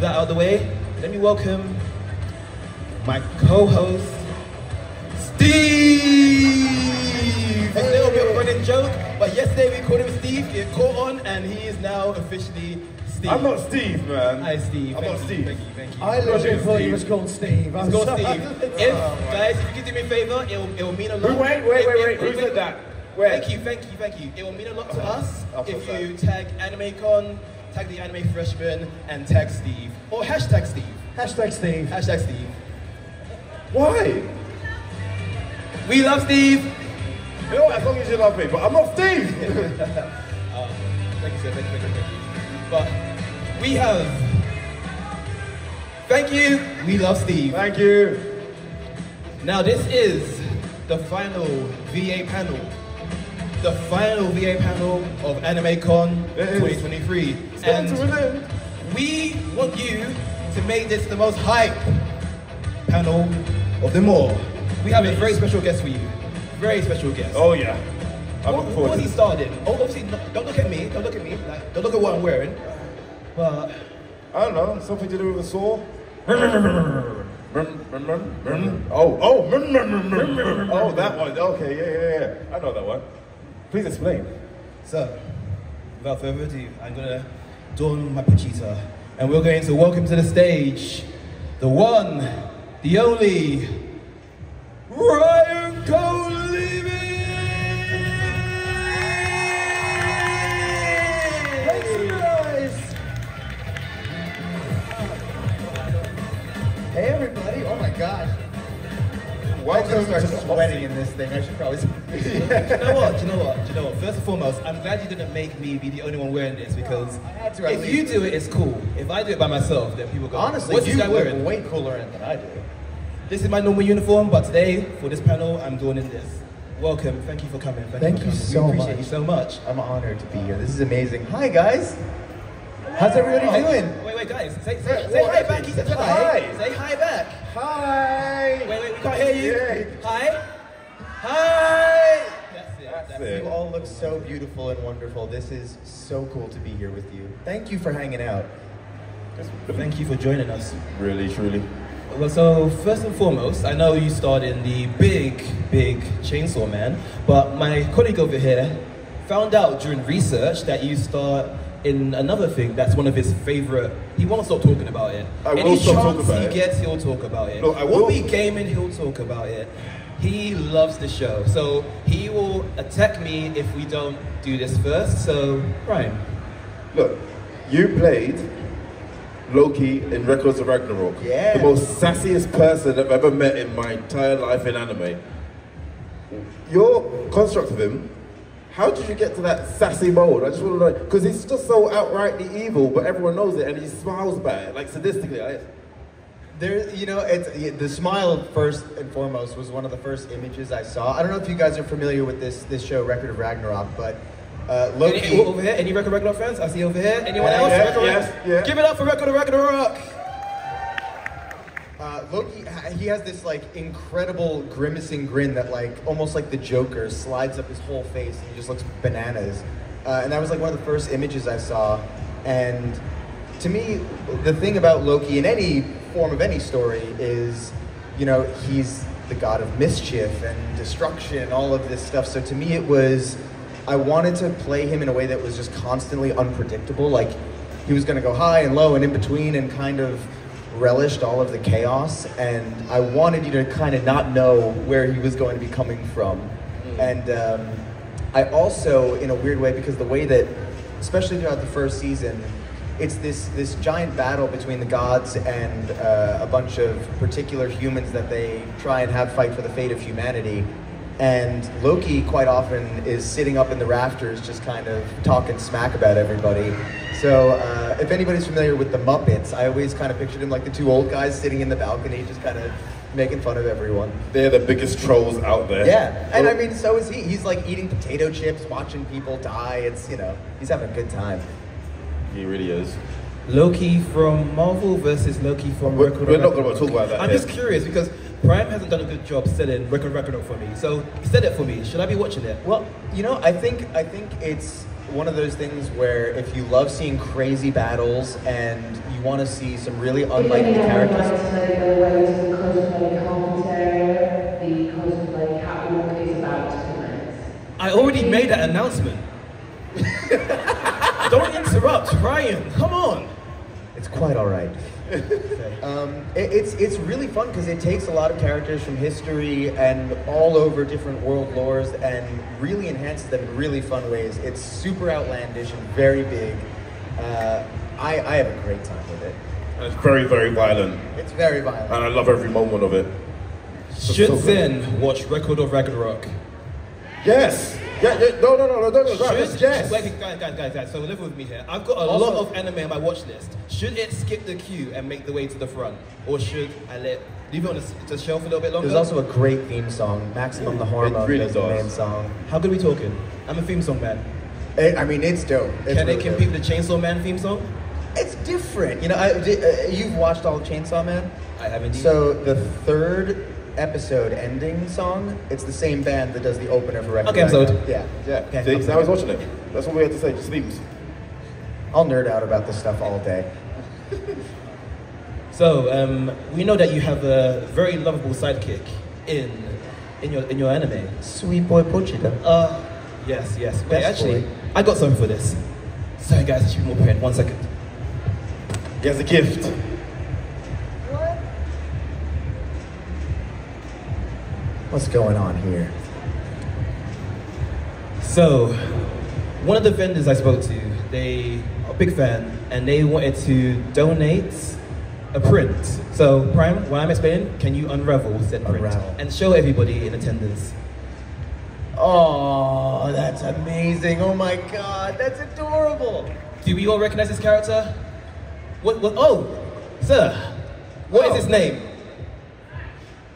that out of the way, let me welcome my co-host, Steve! A little bit of a running joke, but yesterday we called him Steve, it caught on, and he is now officially Steve. I'm not Steve, man. Hi, Steve. I'm not Steve. Thank you. I literally thought he was called Steve. It's called Steve. Guys, if you could do me a favor, it will mean a lot. Wait. Who said that? Where? Thank you. It will mean a lot to us if you tag AnimeCon, tag the Anime Freshmen, and tag Steve. Or hashtag Steve. Hashtag Steve. Hashtag Steve. Why? We love Steve! You know what, as long as you love me, but I'm not Steve! Thank you, sir. Thank you. But we have... Thank you, we love Steve. Thank you. Now this is the final VA panel. The final VA panel of AnimeCon 2023. And we want you to make this the most hype panel of them all. We have a very special guest for you. Very special guest. Oh yeah. I'm looking forward What to he this. started? Obviously, don't look at me. Don't look at me. Like, don't look at what I'm wearing. But I don't know, something to do with a saw? Oh, that one. Okay, yeah. I know that one. Please explain. so, without further ado, I'm gonna don my pachita, and we're going to welcome to the stage the one, the only, COLT LEVY! Make some noise! Hey everybody, oh my gosh. Welcome Start to the sweating in this thing, I should probably say. Do you know what? First and foremost, I'm glad you didn't make me be the only one wearing this, because I had to at if least. you do it, it's cool. If I do it by myself, then people go, Honestly, what's this you guy look wearing? way cooler in it than I do. This is my normal uniform, but today, for this panel, I'm doing in this. Welcome, thank you for coming. Thank for you coming. so We appreciate much. you so much. I'm honored to be here. This is amazing. Hi guys. How's everybody doing? Wait, guys, say hi back. He said hi. Say hi back. Hi! Wait, we can't hear you. Yeah. Hi. That's it. You all look so beautiful and wonderful. This is so cool to be here with you. Thank you for hanging out. Thank you for joining us. Really, truly. Well, so first and foremost, I know you starred in the big Chainsaw Man, but my colleague over here found out during research that you starred in another thing that's one of his favorite. He won't stop talking about it. I will stop talking about Any it. chance he gets, he'll talk about it. No, I We'll will. be gaming, he'll talk about it. He loves the show, so he will attack me if we don't do this first. So, Ryan. Look, you played Loki in Records of Ragnarok. Yeah. The most sassiest person I've ever met in my entire life in anime. Your construct of him, how did you get to that sassy mode? I just want to know, because he's just so outrightly evil, but everyone knows it, and he smiles about it, like sadistically. There, you know, the smile first and foremost was one of the first images I saw. I don't know if you guys are familiar with this show, Record of Ragnarok, but Loki. Over here, any Record of Ragnarok fans? I see over here. Anyone else? Yeah. Give it up for Record of Ragnarok! Loki, he has this like incredible grimacing grin that like almost like the Joker slides up his whole face and he just looks bananas. And that was like one of the first images I saw. And to me, the thing about Loki in any form of any story is, you know, he's the god of mischief and destruction, all of this stuff. So to me, it was, I wanted to play him in a way that was just constantly unpredictable. Like he was going to go high and low and in between, and kind of relished all of the chaos. And I wanted you to kind of not know where he was going to be coming from. And I also, in a weird way, because the way that, especially throughout the first season, it's this giant battle between the gods and a bunch of particular humans that they try and have fight for the fate of humanity. And Loki quite often is sitting up in the rafters just kind of talking smack about everybody. So if anybody's familiar with the Muppets, I always kind of pictured him like the two old guys sitting in the balcony just kind of making fun of everyone. They're the biggest trolls out there. Yeah, and I mean, so is he. He's like eating potato chips, watching people die. It's, you know, he's having a good time. He really is. Loki from Marvel versus Loki from We're Record of not going Ragnarok. to talk about that I'm here. just curious because Prime hasn't done a good job selling Record of Ragnarok for me. So he said it for me. Should I be watching it? Well, you know, I think it's one of those things where if you love seeing crazy battles and you want to see some really unlikely characters. The cosplay commentary, the cosplay catwalk is about 2 minutes. I already made that announcement. Don't interrupt, Ryan. Come on. It's quite all right. It's really fun because it takes a lot of characters from history and all over different world lores and really enhances them in really fun ways. It's super outlandish and very big. I have a great time with it. And it's very, very violent. It's very violent. And I love every moment of it. Should Zen watch Record of Ragnarok? Yes! Yeah, no, yes! Wait, guys, so live with me here. I've got a lot of anime on my watch list. Should it skip the queue and make the way to the front? Or should I leave it on the shelf a little bit longer? There's also a great theme song, Maximum the Hormone really is the main song. How good are we talking? I'm a theme song man. I mean, it's dope. Can it compete with the Chainsaw Man theme song? It's different. You know, you've watched all of Chainsaw Man? I have indeed. So the third episode ending song, it's the same band that does the opener for Record. Okay, I'm sold. Yeah. Yeah, see, I was watching it. That's what we had to say, just themes. I'll nerd out about this stuff all day. So, we know that you have a very lovable sidekick in your anime. Sweet boy Pochita. Yes. Wait, Best actually, boy. I got something for this. Sorry guys, I should be more prepared. 1 second. He has a gift. What? What's going on here? So, one of the vendors I spoke to, they are a big fan, and they wanted to donate a print. So, Prime, when I'm explaining, can you unravel said print Unravel. and show everybody in attendance? Oh, that's amazing. Oh my god, that's adorable. Do we all recognize this character? What, oh, sir, what is his name?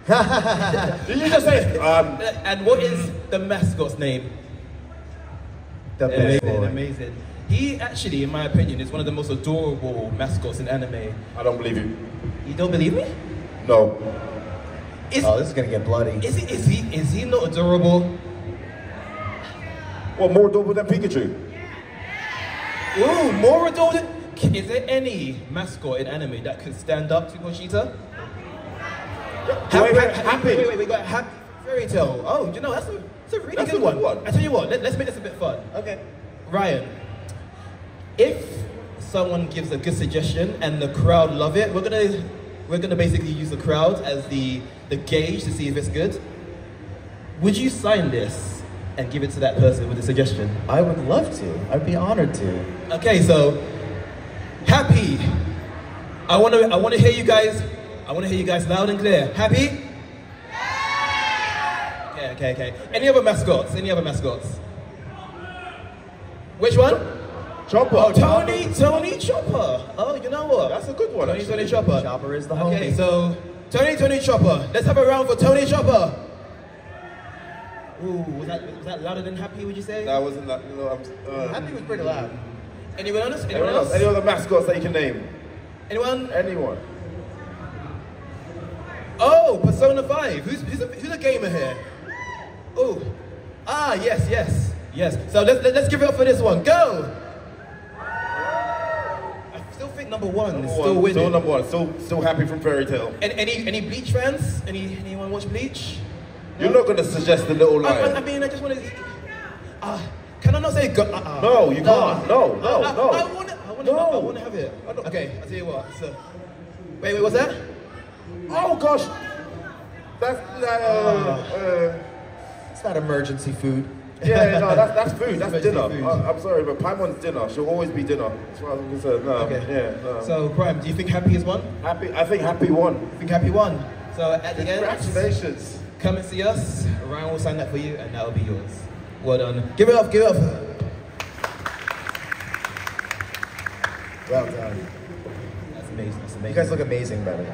Did you just say? And what is the mascot's name? The best Amazing, boy. amazing. He actually, in my opinion, is one of the most adorable mascots in anime. I don't believe you. You don't believe me? No. Oh, this is gonna get bloody. Is he not adorable? What, more adorable than Pikachu? Ooh, more adorable than... Is there any mascot in anime that could stand up to Pochita? Wait, Happy Fairy Tale. Oh, you know, that's a really good one. I tell you what, let's make this a bit fun. Okay. Ryan, if someone gives a good suggestion and the crowd love it, we're gonna basically use the crowd as the gauge to see if it's good. Would you sign this and give it to that person with a suggestion? I would love to. I'd be honored to. Okay, so Happy. I wanna hear you guys. I wanna hear you guys loud and clear. Happy? Okay. Any other mascots? Which one? Chopper. Oh, Tony Chopper. Oh, you know what? That's a good one. Tony Chopper. Chopper is the homie. Okay, so Tony Chopper. Let's have a round for Tony Chopper. Ooh, was that louder than Happy? Would you say? That wasn't that. Happy was pretty loud. Anyone else? Any other mascots that you can name? Anyone? Anyone. Oh, Persona 5. Who's a gamer here? Oh, yes. So let's give it up for this one. Go. I still think number one is still winning. Still number one. Still Happy from Fairy Tale. And any Bleach fans? Anyone watch Bleach? You're not going to suggest the little line. I mean, I just want to. Can I not say go? No, you can't. No. I want to have it. Okay, I'll tell you what. So, wait, what's that? Oh gosh, that's It's not emergency food. yeah, no, that's food. That's Emergency dinner. food. I'm sorry, but Paimon's dinner. She'll always be dinner, as far as I'm concerned. No, Okay. yeah, no. So, Prime, do you think Happy is one? Happy. I think Happy won. I think Happy won. So at the end, Congratulations. come and see us. Ryan will sign that for you, and that'll be yours. Well done. Give it up. Well done. That's amazing. You guys look amazing, by the way.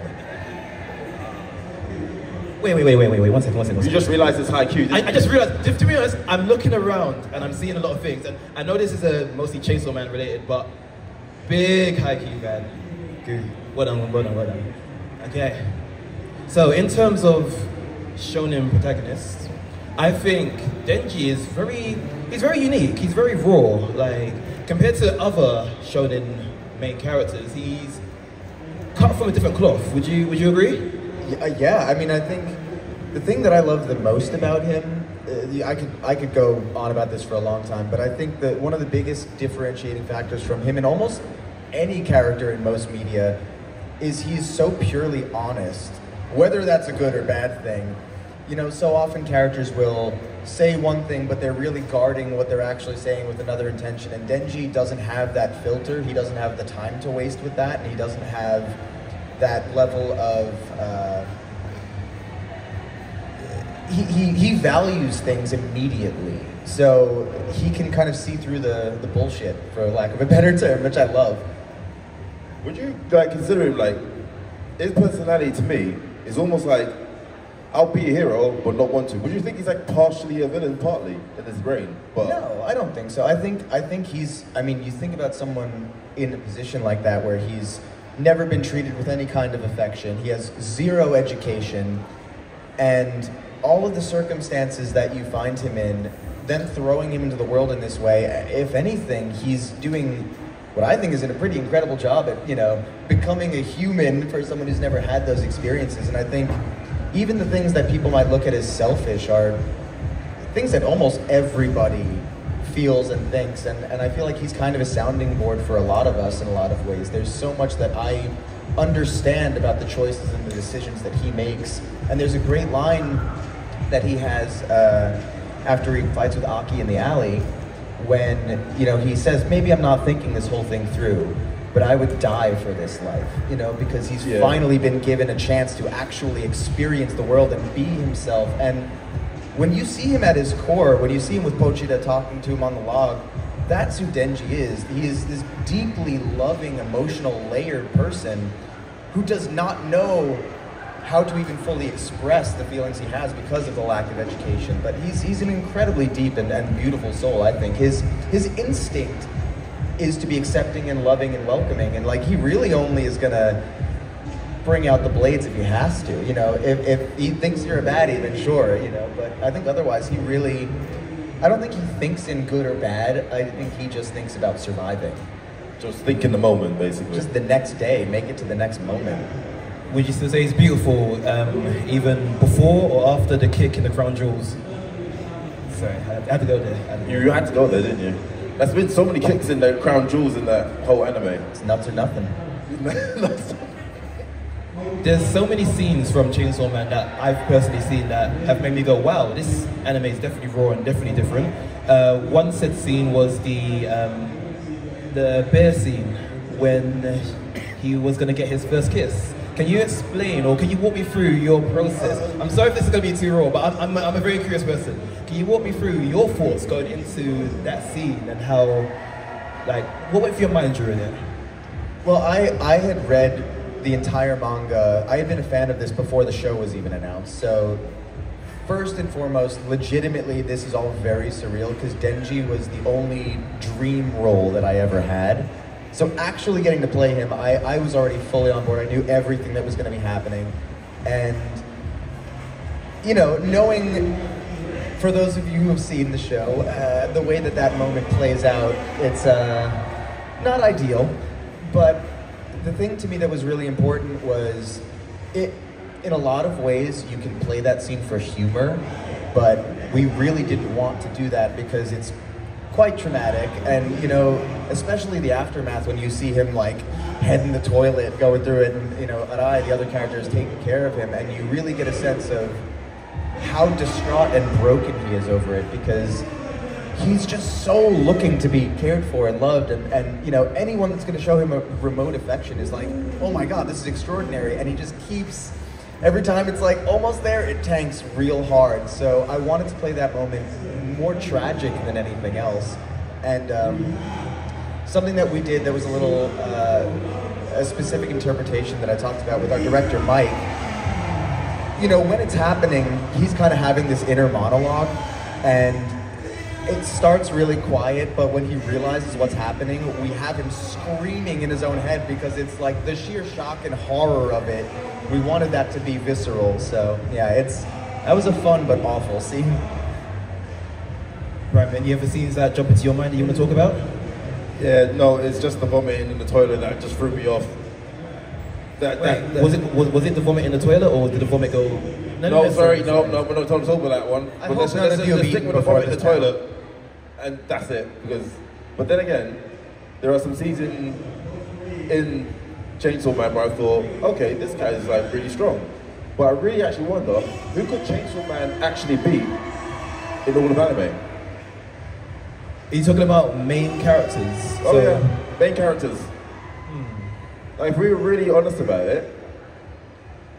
Wait. One second. You just realised it's high Q. I just realized, to be honest, I'm looking around and I'm seeing a lot of things. And I know this is mostly Chainsaw Man related, but big Haikyuu fan. Good. Well done. Okay. So in terms of shonen protagonists, I think Denji is he's very unique, he's very raw. Like, compared to other shonen main characters, he's cut from a different cloth. Would you agree? Yeah, I mean, I think the thing that I love the most about him, I could go on about this for a long time, but I think that one of the biggest differentiating factors from him and almost any character in most media is he's so purely honest, whether that's a good or bad thing. You know, so often characters will say one thing, but they're really guarding what they're actually saying with another intention, and Denji doesn't have that filter, he doesn't have the time to waste with that, and he doesn't have that level of, he values things immediately, so he can kind of see through the bullshit, for lack of a better term, which I love. Would you like consider him like, his personality to me is almost like, I'll be a hero, but not want to. Would you think he's like partially a villain, partly in his brain? But no, I don't think so. I think he's, I mean, you think about someone in a position like that where he's never been treated with any kind of affection, he has zero education, and all of the circumstances that you find him in, then throwing him into the world in this way, if anything, he's doing what I think is a pretty incredible job at, you know, becoming a human for someone who's never had those experiences. And I think even the things that people might look at as selfish are things that almost everybody feels and thinks, and I feel like he's kind of a sounding board for a lot of us in a lot of ways. There's so much that I understand about the choices and the decisions that he makes, and there's a great line that he has after he fights with Aki in the alley, when, you know, he says, maybe I'm not thinking this whole thing through, but I would die for this life, you know, because he's finally been given a chance to actually experience the world and be himself. And when you see him at his core, when you see him with Pochita talking to him on the log, that's who Denji is. He is this deeply loving, emotional, layered person who does not know how to even fully express the feelings he has because of the lack of education. But he's an incredibly deep and beautiful soul, I think. His instinct is to be accepting and loving and welcoming, and like, he really only is gonna bring out the blades if he has to, you know. If he thinks you're a baddie, then sure, you know, but I think otherwise he really, I don't think he thinks in good or bad, I think he just thinks about surviving. just think in the moment, basically. Just the next day, make it to the next moment. Would you still say it's beautiful, even before or after the kick in the crown jewels? Sorry, I had to go there. You had to go there, didn't you? There's been so many kicks in the crown jewels in that whole anime. It's nuts or nothing. There's so many scenes from Chainsaw Man that I've personally seen that have made me go, wow, this anime is definitely raw and definitely different. One said scene was the bear scene when he was going to get his first kiss. Can you explain, or can you walk me through your process? I'm sorry if this is going to be too raw, but I'm a very curious person. Can you walk me through your thoughts going into that scene and how, like, what went through your mind during it? Well, I had read the entire manga. I had been a fan of this before the show was even announced. So first and foremost, legitimately, this is all very surreal because Denji was the only dream role that I ever had. So actually getting to play him, I was already fully on board. I knew everything that was going to be happening. And, you know, knowing, for those of you who have seen the show, the way that that moment plays out, it's not ideal. But the thing to me that was really important was, in a lot of ways, you can play that scene for humor, but we really didn't want to do that because it's quite traumatic, and you know, especially the aftermath when you see him like head in the toilet, going through it, and you know, Arai, the other character, is taking care of him, and you really get a sense of how distraught and broken he is over it because he's just so looking to be cared for and loved, and you know, anyone that's going to show him a remote affection is like, oh my god, this is extraordinary, and he just keeps, every time it's like almost there, it tanks real hard. So I wanted to play that moment more tragic than anything else, and something that we did that was a little a specific interpretation that I talked about with our director Mike. You know, when it's happening, he's kind of having this inner monologue, and it starts really quiet, but when he realizes what's happening, we have him screaming in his own head because it's like the sheer shock and horror of it. We wanted that to be visceral, so yeah, that was a fun but awful scene. Any other scenes that jump into your mind that you want to talk about? Yeah, no, it's just the vomiting in the toilet that just threw me off. Was it the vomit in the toilet, or did the vomit go? No, sorry, no, we're not talking about that one. I But hope let's none of you have stick eaten with the before vomit in the this panel. toilet, and that's it. But then again, there are some scenes in Chainsaw Man where I thought, okay, this guy is like really strong. But I really actually wonder, who could Chainsaw Man actually be in all of anime? Are you talking about main characters? Oh yeah, main characters. Like, if we were really honest about it,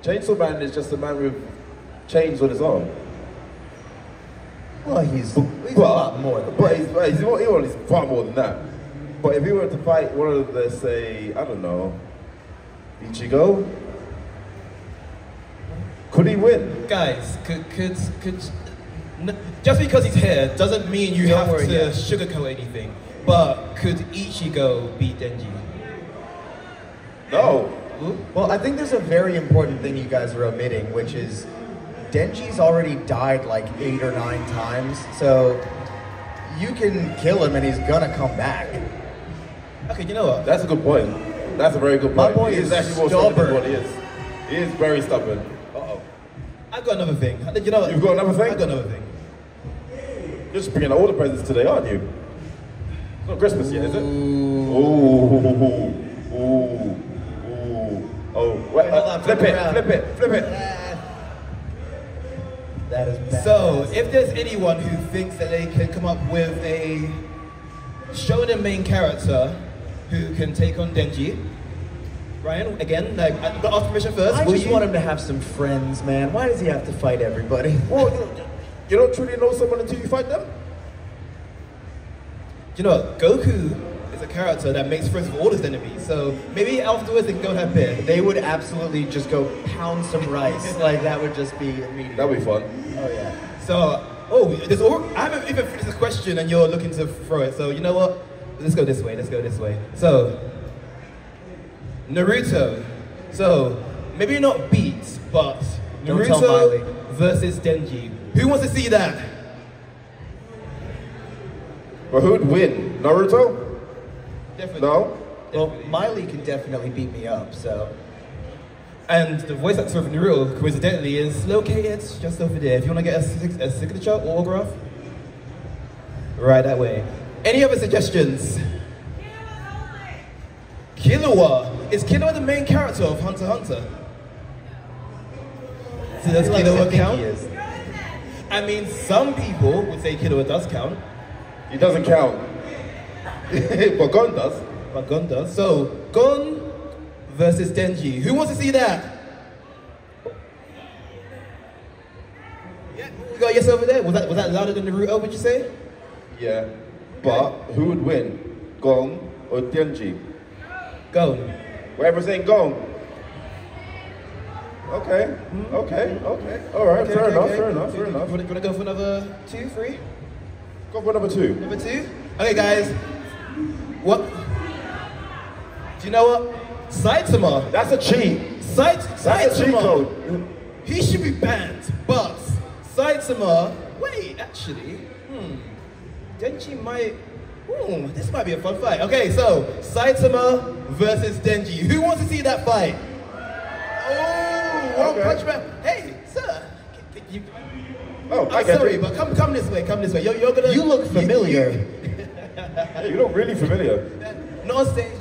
Chainsaw Man is just a man with chains on his arm. Well, he's a lot more than But that. he's far more than that. But if he were to fight one of the, say, I don't know, Ichigo, could he win? Guys, just because he's here doesn't mean you have to sugarcoat anything. But could Ichigo beat Denji? No. Well, I think there's a very important thing you guys are omitting, which is Denji's already died like 8 or 9 times, so you can kill him and he's gonna come back. Okay, you know what? That's a good point. That's a very good point. My boy He is actually more stubborn than stubborn. what he is. He is very stubborn. Uh-oh. I've got another thing. You know what? You've got another thing? I've got another thing. You're just bringing out all the presents today, aren't you? It's not Christmas yet, is it? Ooh. Oh, wait, hold on, flip it. That is bad. So, if there's anyone who thinks that they can come up with a shonen main character who can take on Denji, Ryan, again, like, I got ask permission first. I will just you? want him to have some friends, man. Why does he have to fight everybody? Well, you don't truly know someone until you fight them? You know what? Goku is a character that makes friends with all his enemies, so maybe afterwards they can go and have beer. They would absolutely just go pound some rice. Like, that would just be immediate. That'd be fun. Oh, yeah. So, I haven't even finished the question and you're looking to throw it, so you know what? Let's go this way. So, Naruto. So, maybe not beats, but Don't tell Miley. Naruto versus Denji. Who wants to see that? But who'd win? Naruto? Definitely. No? Well, Miley can definitely beat me up, so. And the voice actor of Naruto, coincidentally, is located just over there. If you want to get a signature or autograph, right that way. Any other suggestions? Killua. Is Killua the main character of Hunter x Hunter? So does Killua count? I mean, some people would say Killua does count. He doesn't count. But Gon does. But Gon does. So, Gon versus Denji. Who wants to see that? Yeah, we got a yes over there. Was that louder than Naruto, would you say? Yeah. But who would win? Gon or Denji? Gon. Whoever saying Gon. Okay. All right. Fair enough. You want to go for another 2, 3? Go for number 2. Number 2? Okay, guys. What? Do you know what? Saitama. That's a cheat. That's a cheat Saitama. code. He should be banned, but Saitama. Wait, actually, Denji might. This might be a fun fight. Okay, so Saitama versus Denji. Who wants to see that fight? Oh, One Punch Man. Hey, sir. Oh, I'm sorry, but come this way. You're gonna. You look familiar. Hey, you look really familiar. Not on stage,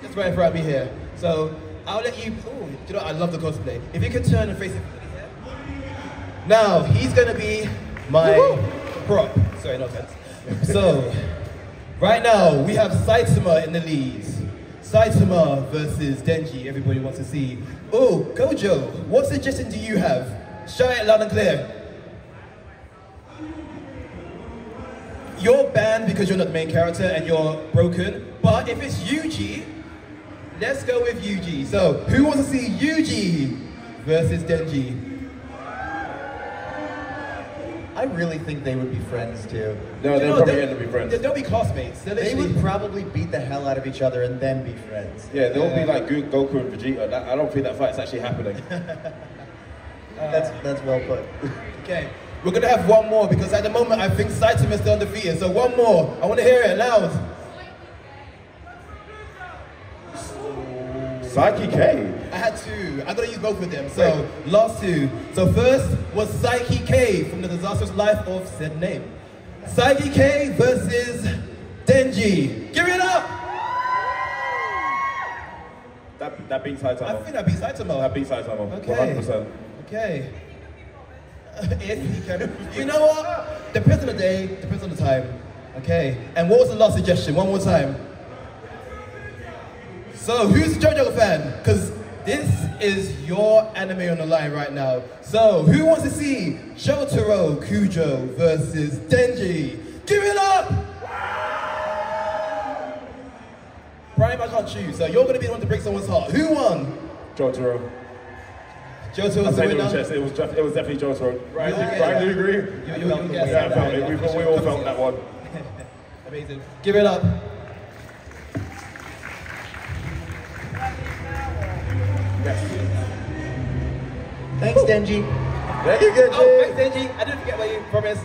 just right in front of me here. So I'll let you. Oh, you know I love the cosplay. If you could turn and face it here. Now he's gonna be my prop. Sorry, no offense. So right now we have Saitama in the leads. Saitama versus Denji. Everybody wants to see. Oh, Jojo, what suggestion do you have? Shout it loud and clear. You're banned because you're not the main character and you're broken. But if it's Yuji, let's go with Yuji. So, who wants to see Yuji versus Denji? I really think they would be friends too. No, they'll probably end up being friends. They'll be classmates. They would probably beat the hell out of each other and then be friends. Yeah, they'll be like Goku and Vegeta. I don't think that fight's actually happening. That's well put. Okay. We're gonna have one more because at the moment I think Saitama is still undefeated. So one more. I want to hear it loud. Psyche K. I had two. I gotta use both of them. So last two. So first was Psyche K from the disastrous life of said name. Psyche K versus Denji. Give it up. That beats Saitama. I think that beats Saitama. That beats Saitama. Okay. 100%. Okay. If he can. You know what? Depends on the day, depends on the time. Okay. And what was the last suggestion? One more time. So, who's a Jojo fan? Because this is your anime on the line right now. So, who wants to see Jotaro Kujo versus Denji? Give it up! Prime, I can't choose, so you're going to be the one to break someone's heart. Who won? Jotaro. Jotaro was the winner? It was definitely Jotaro. Right, Yeah. Do you agree? You guess. Yeah, I felt it. We all felt that one. Amazing. Give it up. Yes. Thanks, Denji. There you go, Oh, thanks, Denji. I didn't forget what you promised.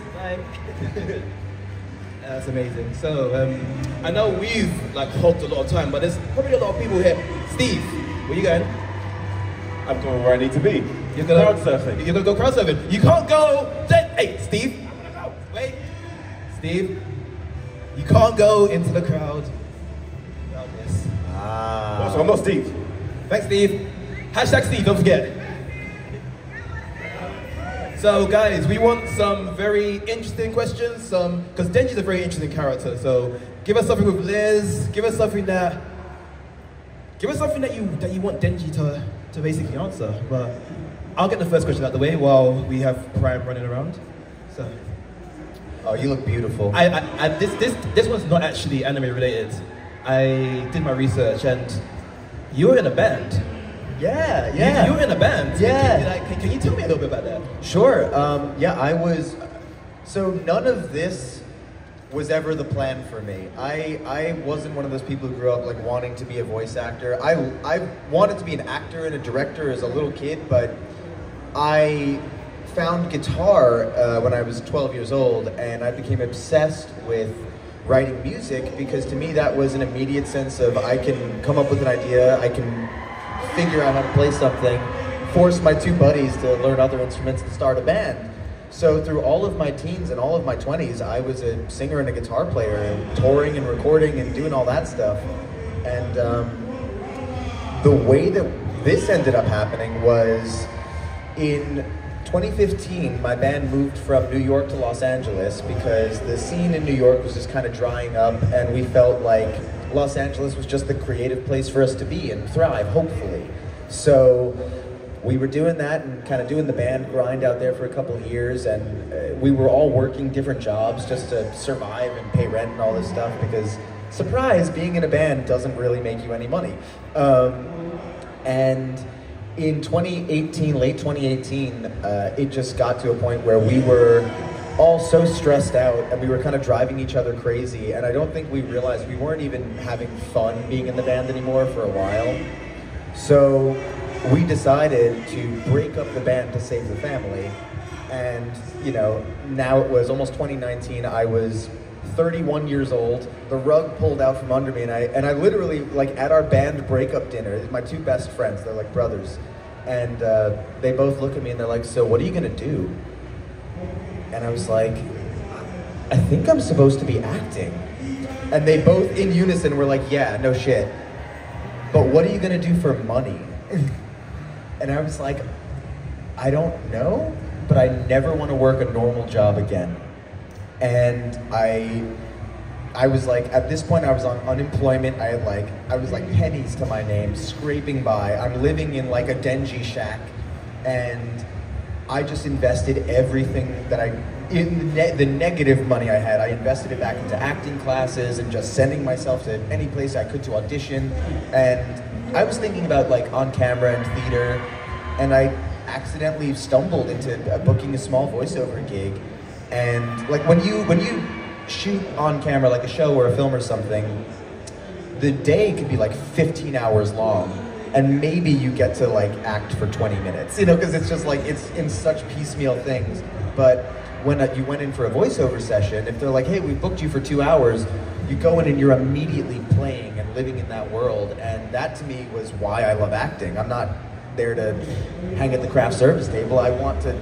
That's amazing. So, I know we've hogged a lot of time, but there's probably a lot of people here. Steve, where you going? I'm going where I need to be. You're gonna crowd surfing. You're gonna go crowd surfing. You can't go. Hey, Steve. Wait, Steve. You can't go into the crowd. Without this. So I'm not Steve. Thanks, Steve. Hashtag Steve. Don't forget. So guys, we want some very interesting questions, because Denji's a very interesting character, so give us something with Liz, give us something that you want Denji to basically answer. But I'll get the first question out of the way while we have Prime running around. So Oh, you look beautiful. this one's not actually anime related. I did my research and you were in a band. Yeah. You were in a band. Yeah. Can you tell me a little bit about that? Sure. Yeah, I was. So none of this was ever the plan for me. I wasn't one of those people who grew up wanting to be a voice actor. I wanted to be an actor and a director as a little kid, but I found guitar when I was 12 years old, and I became obsessed with writing music because to me that was an immediate sense of I can come up with an idea, I can figure out how to play something, force my two buddies to learn other instruments and start a band. So through all of my teens and all of my 20s, I was a singer and a guitar player, and touring and recording and doing all that stuff. And the way that this ended up happening was in 2015, my band moved from New York to Los Angeles because the scene in New York was just kind of drying up, and we felt like Los Angeles was just the creative place for us to be and thrive, hopefully. So we were doing that and kind of doing the band grind out there for a couple of years, and we were all working different jobs just to survive and pay rent and all this stuff because, surprise, being in a band doesn't really make you any money. And in 2018, late 2018, it just got to a point where we were all so stressed out and we were kind of driving each other crazy, and I don't think we realized we weren't even having fun being in the band anymore for a while. So we decided to break up the band to save the family, and now it was almost 2019, I was 31 years old, the rug pulled out from under me, and I literally, at our band breakup dinner, my two best friends, they're like brothers, and they both look at me and they're like, so what are you gonna do? And I was like, I think I'm supposed to be acting. And they both in unison were like, yeah, no shit. But what are you gonna do for money? And I was like, I don't know, but I never wanna work a normal job again. And I was like, at this point I was on unemployment. I was pennies to my name, scraping by. I'm living in a Denji shack, and I just invested everything that the negative money I had, I invested it back into acting classes and just sending myself to any place I could to audition. And I was thinking about on camera and theater, and I accidentally stumbled into booking a small voiceover gig. And when you shoot on camera a show or a film or something, the day could be 15 hours long, and maybe you get to act for 20 minutes, because it's just it's in such piecemeal things. But when you went in for a voiceover session, if they're like, hey, we booked you for 2 hours, you go in and you're immediately playing and living in that world. And that to me was why I love acting. I'm not there to hang at the craft service table. I want to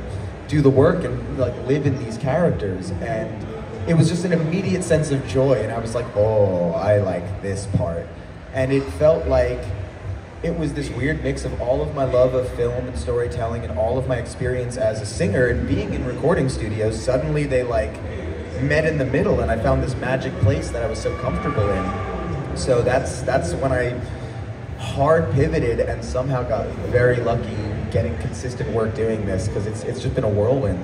do the work and like live in these characters. And it was just an immediate sense of joy. And I was like, oh, I like this part. And it felt like it was this weird mix of all of my love of film and storytelling and all of my experience as a singer and being in recording studios. Suddenly they like met in the middle, and I found this magic place that I was so comfortable in. So that's when I hard pivoted and somehow got very lucky getting consistent work doing this, because it's just been a whirlwind.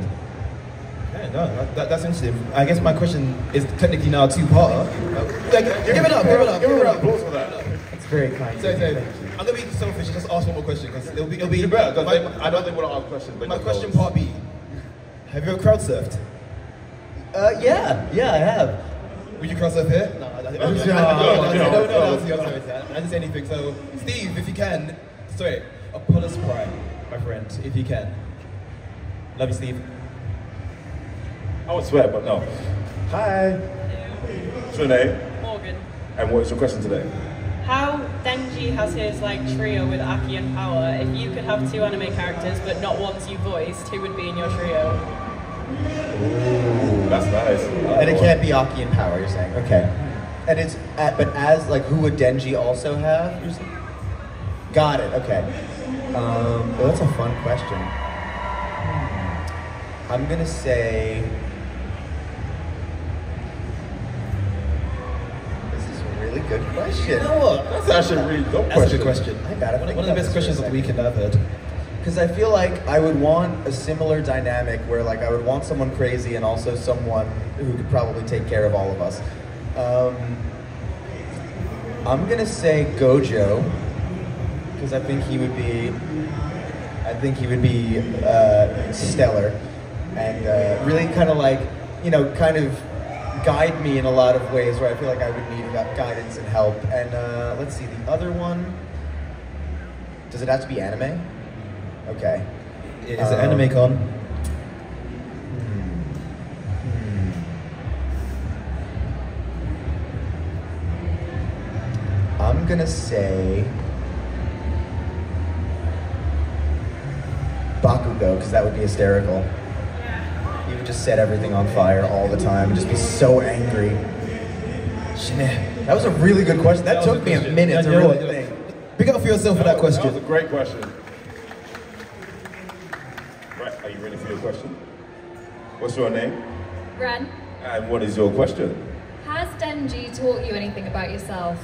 Okay, no, that's interesting. I guess my question is technically now a two-parter. Give it up. Applause for that. It's very kind. So, I'm gonna be selfish and just ask one more question, because it'll be. You better. I don't think we'll ask questions. My question part B. Have you ever crowd surfed? Yeah, I have. Would you crowd surf here? No, I didn't say anything. So, Steve, if you can, sorry, Apollos Prime, my friend, if you can. Love you, Steve. I would swear, but no. Hi. What's your name? Morgan. And what is your question today? How Denji has his like trio with Aki and Power. If you could have 2 anime characters but not ones you voiced, who would be in your trio? Ooh, that's nice. And it can't be Aki and Power, you're saying? Okay. And it's, but as, like, who would Denji also have? Got it, okay. Well, that's a fun question. I'm gonna say... This is a really good question. You know what? That's actually a really good question. That's a good question. I got it. One of the best questions of the weekend I've heard. Because I feel like I would want a similar dynamic where like I would want someone crazy and also someone who could probably take care of all of us. I'm gonna say Gojo, because I think he would be stellar and really kind of like, you know, kind of guide me in a lot of ways where I feel like I would need guidance and help. And let's see, the other one, does it have to be anime? Okay. Is it ANIMECON? I'm gonna say Bakugo, because that would be hysterical. He would just set everything on fire all the time and just be so angry. That was a really good question. That took me a minute to really think. Pick up for yourself for that question. That was a great question. Right, are you ready for your question? What's your name? Ren, And what is your question? has Denji taught you anything about yourself?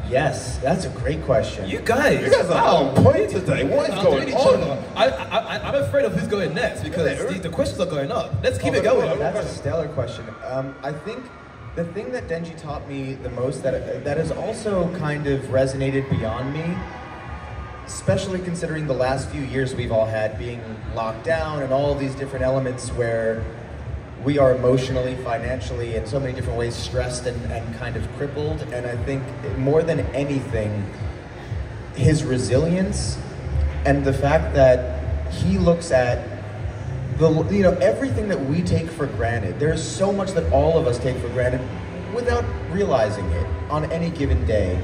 Yes, that's a great question. You guys are on point today. What is going on? I'm afraid of who's going next, because the questions are going up. Let's keep it going. That's a stellar question. I think the thing that Denji taught me the most that has also kind of resonated beyond me, especially considering the last few years we've all had being locked down and all of these different elements where we are emotionally, financially, in so many different ways stressed and kind of crippled. And I think more than anything, his resilience and the fact that he looks at everything that we take for granted. There's so much that all of us take for granted without realizing it on any given day.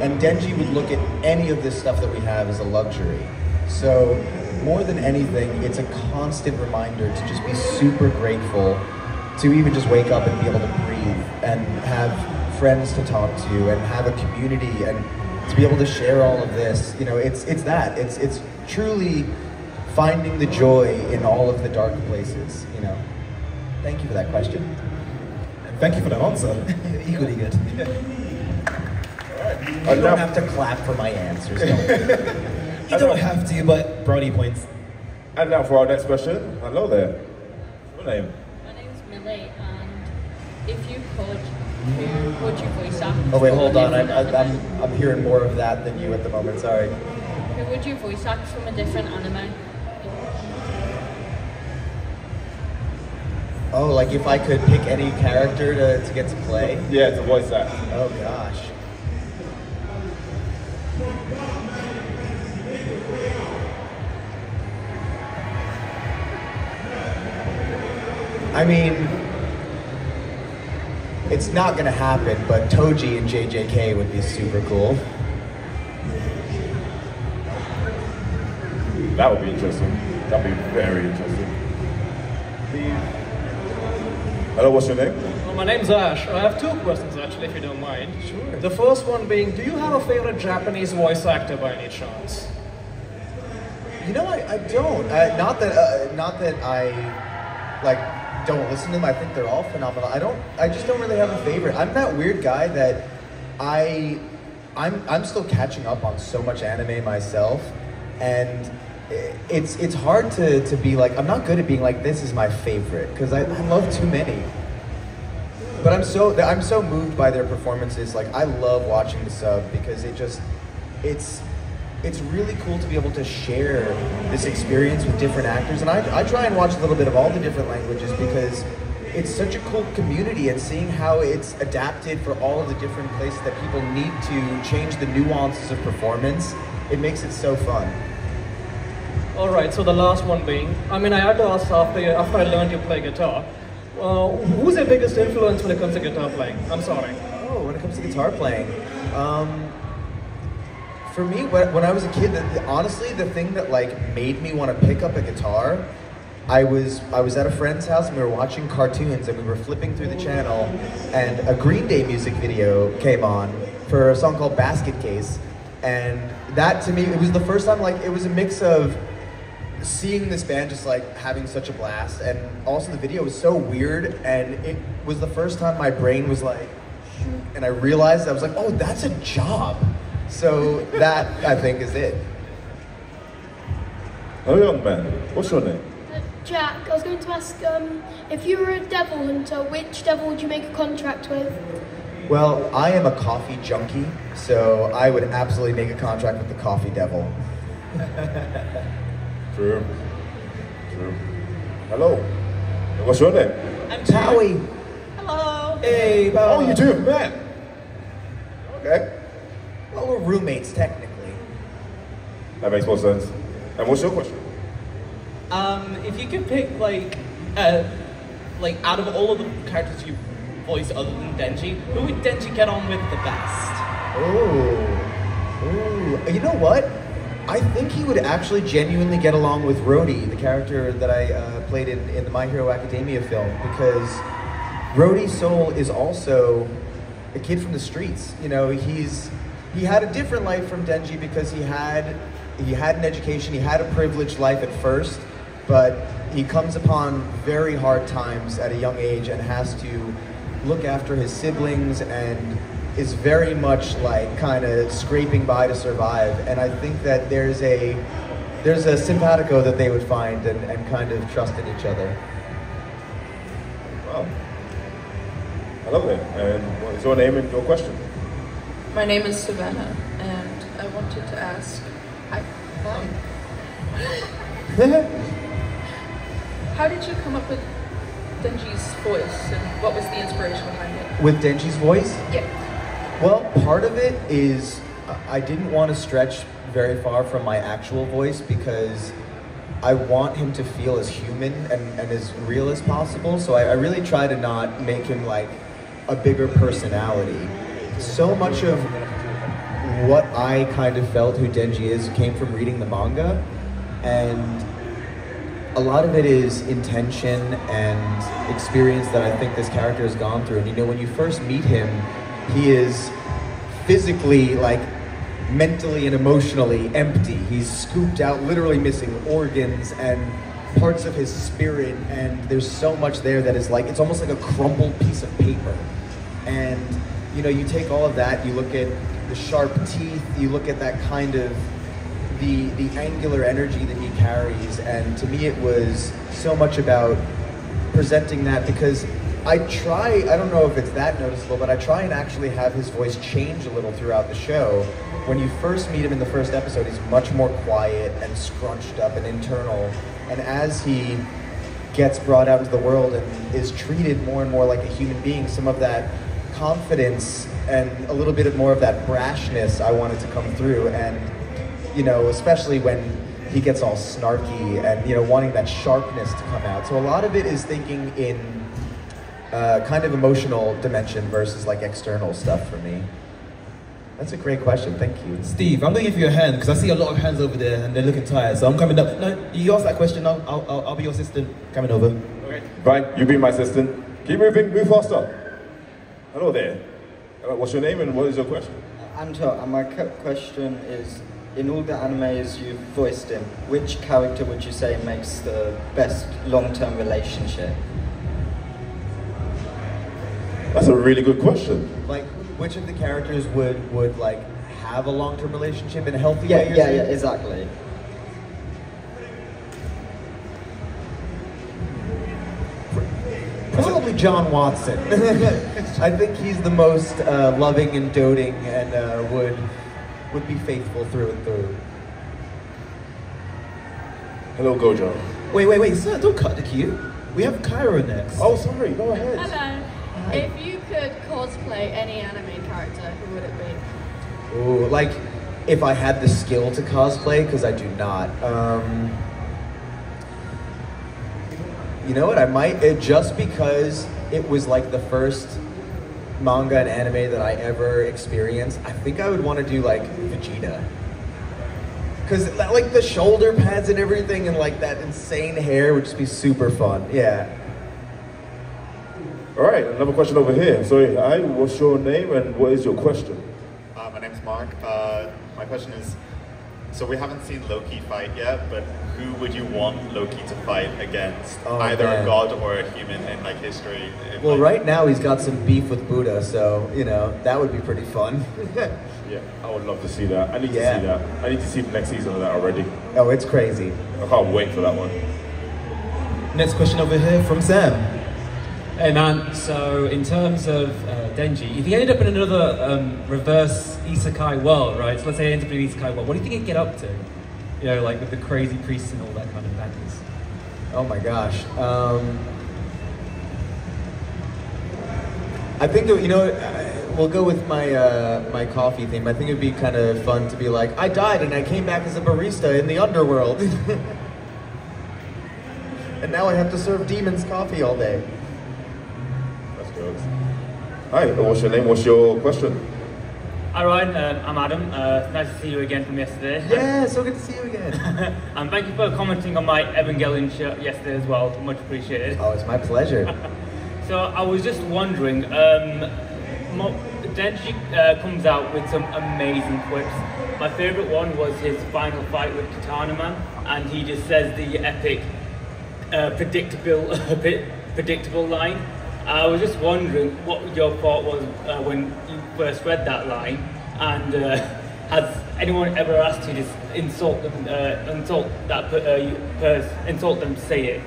And Denji would look at any of this stuff that we have as a luxury. So more than anything, it's a constant reminder to just be super grateful to even just wake up and be able to breathe and have friends to talk to and have a community and to be able to share all of this. You know, it's truly finding the joy in all of the dark places, you know. Thank you for that question. And thank you for that answer. Equally good. You don't have to clap for my answers, don't You don't have to, but brownie points. And now for our next question. Hello there. What's your name? My name's Millie, and if you could, who would you voice act? Oh wait, hold on. I'm hearing more of that than you at the moment. Sorry. Who would you voice act from a different anime? Oh, like if I could pick any character to get to play? Yeah, to voice that. Oh gosh. I mean, it's not gonna happen, but Toji and JJK would be super cool. That would be interesting. That would be very interesting. Hello, what's your name? Well, my name's Ash. I have 2 questions actually, if you don't mind. Sure. The first one being, do you have a favorite Japanese voice actor by any chance? You know, I don't. Not that I like don't listen to them. I think they're all phenomenal. I just don't really have a favorite. I'm that weird guy that I'm still catching up on so much anime myself, and it's hard to be like, I'm not good at being like, this is my favorite, because I love too many. But I'm so moved by their performances. Like, I love watching the sub because it's really cool to be able to share this experience with different actors. And I try and watch a little bit of all the different languages because it's such a cool community, and seeing how it's adapted for all of the different places that people need to change the nuances of performance, it makes it so fun. Alright, so the last one being, I mean, I had to ask after I learned you play guitar, who's your biggest influence when it comes to guitar playing? I'm sorry. Oh, when it comes to guitar playing, for me, when I was a kid, honestly, the thing that like made me want to pick up a guitar, I was at a friend's house and we were watching cartoons and we were flipping through the channel, and a Green Day music video came on for a song called Basket Case, and that to me, it was the first time, like, it was a mix of seeing this band just like having such a blast, and also the video was so weird, and it was the first time my brain was like, shoot, and I realized, I was like, oh, that's a job. So that, I think, is it. Oh, young man, what's your name? Jack, I was going to ask, if you were a devil hunter, which devil would you make a contract with? Well, I am a coffee junkie, so I would absolutely make a contract with the coffee devil. True. Hello. What's your name? I'm Twewy. Hello. Hey, Bow. Oh, you do, man. Okay. Well, we're roommates, technically. That makes more sense. And what's your question? If you could pick like out of all of the characters you voiced other than Denji, who would Denji get on with the best? Ooh. You know what? I think he would actually genuinely get along with Rhodey, the character that I played in the My Hero Academia film, because Rhodey's soul is also a kid from the streets. You know, he had a different life from Denji because he had an education, he had a privileged life at first, but he comes upon very hard times at a young age and has to look after his siblings and is very much like kind of scraping by to survive. And I think that there's a simpatico that they would find and kind of trust in each other. Wow. I love it. And what is your name and your question? My name is Savannah, and I wanted to ask, how did you come up with Denji's voice, and what was the inspiration behind it? With Denji's voice? Yeah. Well, part of it is I didn't want to stretch very far from my actual voice because I want him to feel as human and as real as possible. So I really try to not make him like a bigger personality. So much of what I kind of felt who Denji is came from reading the manga, and a lot of it is intention and experience that I think this character has gone through. And you know, when you first meet him, he is physically, like, mentally and emotionally empty. He's scooped out, literally missing organs and parts of his spirit, and there's so much there that is like, it's almost like a crumpled piece of paper. And, you know, you take all of that, you look at the sharp teeth, you look at that kind of, the angular energy that he carries, and to me it was so much about presenting that, because I don't know if it's that noticeable, but I try and actually have his voice change a little throughout the show. When you first meet him in the first episode, he's much more quiet and scrunched up and internal, and as he gets brought out into the world and is treated more and more like a human being, some of that confidence and a little bit more of that brashness I wanted to come through. And you know, especially when he gets all snarky and, you know, wanting that sharpness to come out. So a lot of it is thinking in kind of emotional dimension versus like external stuff for me. That's a great question, thank you. Steve, I'm gonna give you a hand because I see a lot of hands over there and they're looking tired. So I'm coming up. No, you ask that question. I'll be your assistant. Coming over. Okay. Fine, you be my assistant. Keep moving, move faster. Hello there. What's your name and what is your question? Anto, and my question is, in all the animes you've voiced in, which character would you say makes the best long-term relationship? That's a really good question. Like, which of the characters would like have a long-term relationship in a healthy yeah, way? Yeah, exactly. Probably John Watson. I think he's the most loving and doting and would be faithful through and through. Hello, Gojo. Wait, sir, don't cut the queue. We have Kyra next. Oh, sorry, go ahead. Hello. Hi. If you could cosplay any anime character, who would it be? Ooh, like, if I had the skill to cosplay, because I do not. You know what, I might, just because it was like the first manga and anime that I ever experienced, I think I would want to do like Vegeta. Because like the shoulder pads and everything and like that insane hair would just be super fun, yeah. All right, another question over here. Sorry, what's your name and what is your question? My name's Mark. My question is, so we haven't seen Loki fight yet, but who would you want Loki to fight against? Either a god or a human in like history? Well, right now he's got some beef with Buddha, so, you know, that would be pretty fun. Yeah, I would love to see that. I need to see that. I need to see the next season of that already. Oh, it's crazy. I can't wait for that one. Next question over here from Sam. Hey man, so in terms of Denji, if he ended up in another reverse isekai world, right? So let's say he ended up in an isekai world, what do you think he'd get up to? You know, like with the crazy priests and all that kind of madness. Oh my gosh. I think, you know, we'll go with my my coffee theme. I think it'd be kind of fun to be like, I died and I came back as a barista in the underworld. And now I have to serve demons coffee all day. Hi, what's your name? What's your question? Hi Ryan, I'm Adam. Nice to see you again from yesterday. Yeah, so good to see you again. And thank you for commenting on my Evangelion shirt yesterday as well. Much appreciated. Oh, it's my pleasure. So I was just wondering, Denji comes out with some amazing quips. My favourite one was his final fight with Katana Man, and he just says the epic, predictable line. I was just wondering what your thought was when you first read that line, and has anyone ever asked you to insult them to say it?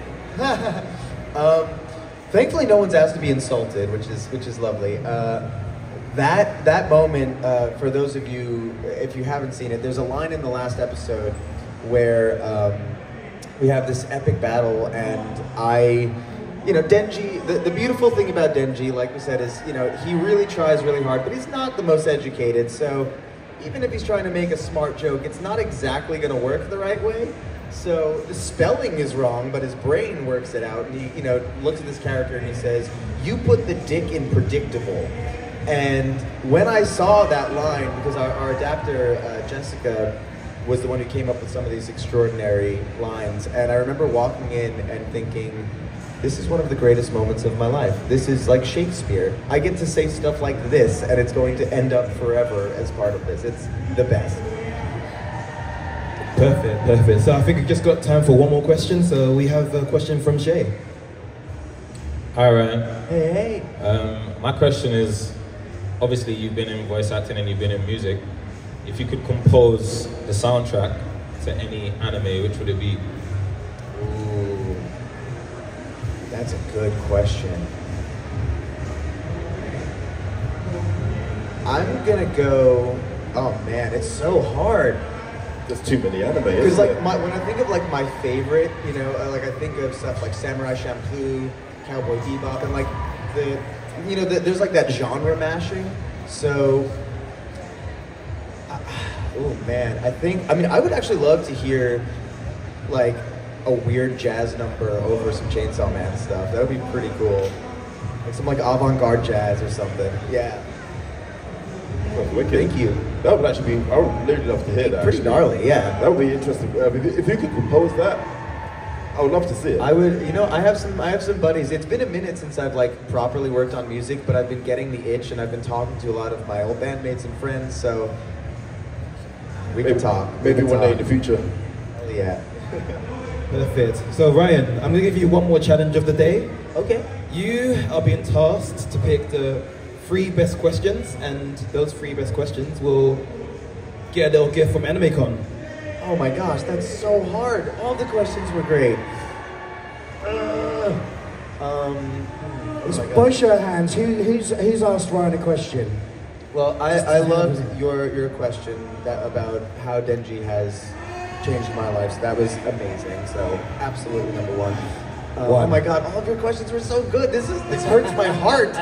Thankfully, no one's asked to be insulted, which is lovely. That moment, for those of you, if you haven't seen it, there's a line in the last episode where we have this epic battle, and you know, Denji, the beautiful thing about Denji, like we said, is, you know, he really tries really hard, but he's not the most educated, so even if he's trying to make a smart joke, it's not exactly going to work the right way. So the spelling is wrong, but his brain works it out, and he, you know, looks at this character and he says, "You put the dick in predictable." And when I saw that line, because our adapter, Jessica, was the one who came up with some of these extraordinary lines, and I remember walking in and thinking, this is one of the greatest moments of my life. This is like Shakespeare. I get to say stuff like this, and it's going to end up forever as part of this. It's the best. Perfect. So I think we've just got time for one more question. So we have a question from Shay. Hi Ryan. Hey. My question is, obviously you've been in voice acting and you've been in music. If you could compose the soundtrack to any anime, which would it be? Ooh, that's a good question. I'm gonna go, oh man, it's so hard. There's too many anime, because like when I think of like my favorite, you know, like I think of stuff like Samurai Champloo, Cowboy Bebop, and like the, you know, there's like that genre mashing. So, oh man, I mean, I would actually love to hear like a weird jazz number over some Chainsaw Man stuff. That would be pretty cool. Like some like avant-garde jazz or something. Yeah. That's wicked. Thank you. That would actually be, I would really love to hear that. Pretty gnarly, yeah. That would be interesting. If you could compose that, I would love to see it. I would, you know, I have some buddies. It's been a minute since I've like properly worked on music, but I've been getting the itch and I've been talking to a lot of my old bandmates and friends, so we can talk. Maybe one day in the future. Hell yeah. Perfect. So Ryan, I'm gonna give you one more challenge of the day. Okay. You are being tasked to pick the 3 best questions, and those 3 best questions will get a little gift from AnimeCon. Oh my gosh, that's so hard. All the questions were great. By show of hands, who's asked Ryan a question? Well, I loved your question about how Denji has changed my life. So that was amazing. So absolutely number 1. Oh my god, all of your questions were so good. This hurts my heart.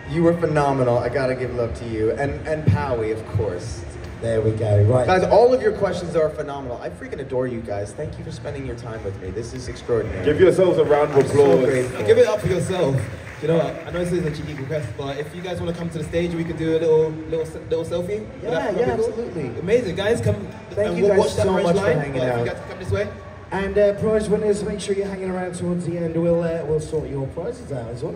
You were phenomenal. I gotta give love to you. And Powie, of course. There we go, right. Guys, all of your questions are phenomenal. I freaking adore you guys. Thank you for spending your time with me. This is extraordinary. Give yourselves a round of applause. So give it up for yourself. You know what? I know this is a cheeky request, but if you guys want to come to the stage, we could do a little selfie. Yeah, absolutely. Amazing, guys. Come. Thank you guys so much for hanging out. You guys come this way. And prize winners, make sure you're hanging around towards the end. We'll sort your prizes out as well.